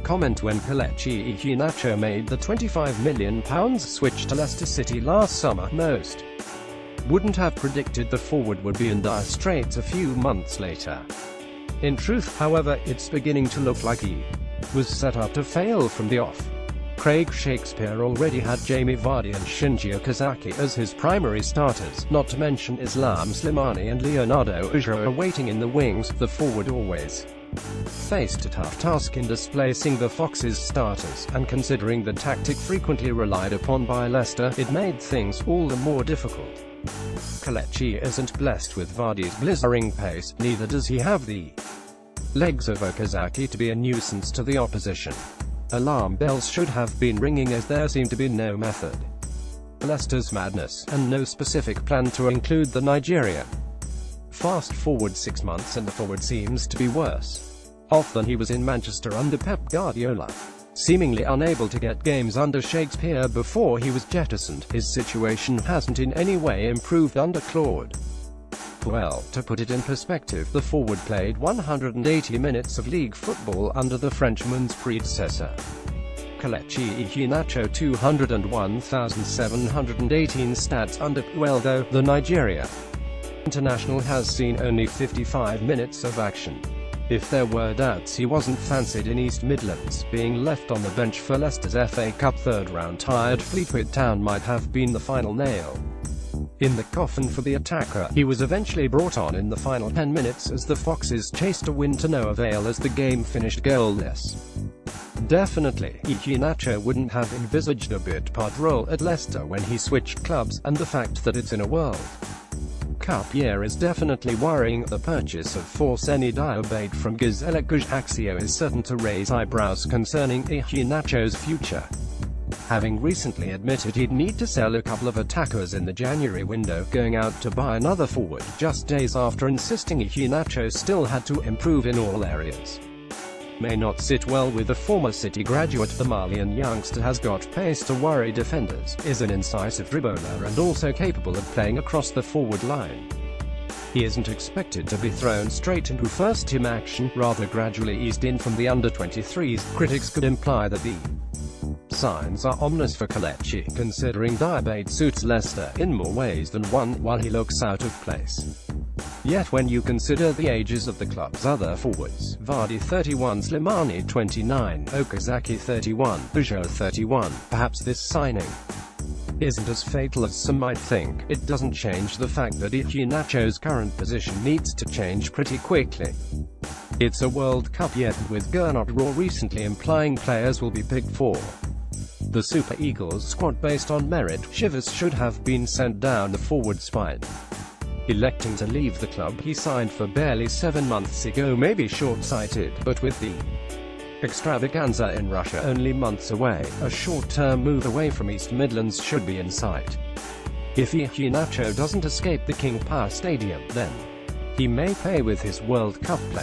comment when Kelechi Iheanacho made the £25 million switch to Leicester City last summer. Most wouldn't have predicted the forward would be in dire straits a few months later. In truth, however, it's beginning to look like he was set up to fail from the off. Craig Shakespeare already had Jamie Vardy and Shinji Okazaki as his primary starters, not to mention Islam Slimani and Iheanacho waiting in the wings. The forward always faced a tough task in displacing the Foxes' starters, and considering the tactic frequently relied upon by Leicester, it made things all the more difficult. Kelechi isn't blessed with Vardy's blistering pace, neither does he have the legs of Okazaki to be a nuisance to the opposition. Alarm bells should have been ringing, as there seemed to be no method Leicester's madness, and no specific plan to include the Nigerian. Fast forward 6 months and the forward seems to be worse off than he was in Manchester under Pep Guardiola. Seemingly unable to get games under Shakespeare before he was jettisoned, his situation hasn't in any way improved under Claude. Well, to put it in perspective, the forward played 180 minutes of league football under the Frenchman's predecessor. Kelechi Iheanacho 201,718 stats under Puel, though the Nigeria international has seen only 55 minutes of action. If there were doubts he wasn't fancied in East Midlands, being left on the bench for Leicester's FA Cup third-round tie at Fleetwood Town might have been the final nail in the coffin for the attacker. He was eventually brought on in the final 10 minutes as the Foxes chased a win to no avail as the game finished goalless. Definitely, Iheanacho wouldn't have envisaged a bit-part role at Leicester when he switched clubs, and the fact that it's in a World Cup year is definitely worrying. The purchase of fousseni diabate from Kelechi is certain to raise eyebrows concerning Iheanacho's future. Having recently admitted he'd need to sell a couple of attackers in the January window, going out to buy another forward just days after insisting Iheanacho still had to improve in all areas may not sit well with the former City graduate. The Malian youngster has got pace to worry defenders, is an incisive dribbler and also capable of playing across the forward line. He isn't expected to be thrown straight into first-team action, rather gradually eased in from the under-23s. Critics could imply that the signs are ominous for Kelechi, considering diabate suits Leicester in more ways than one, while he looks out of place. Yet when you consider the ages of the club's other forwards, Vardy 31, Slimani 29, Okazaki 31, Iheanacho 31, perhaps this signing isn't as fatal as some might think. It doesn't change the fact that Iheanacho's current position needs to change pretty quickly. It's a World Cup year, with Gernot Rohr recently implying players will be picked for the Super Eagles squad based on merit. Shivers should have been sent down the forward spine. Electing to leave the club he signed for barely 7 months ago may be short-sighted, but with the extravaganza in Russia only months away, a short-term move away from East Midlands should be in sight. If Iheanacho doesn't escape the King Power Stadium, then he may pay with his World Cup play.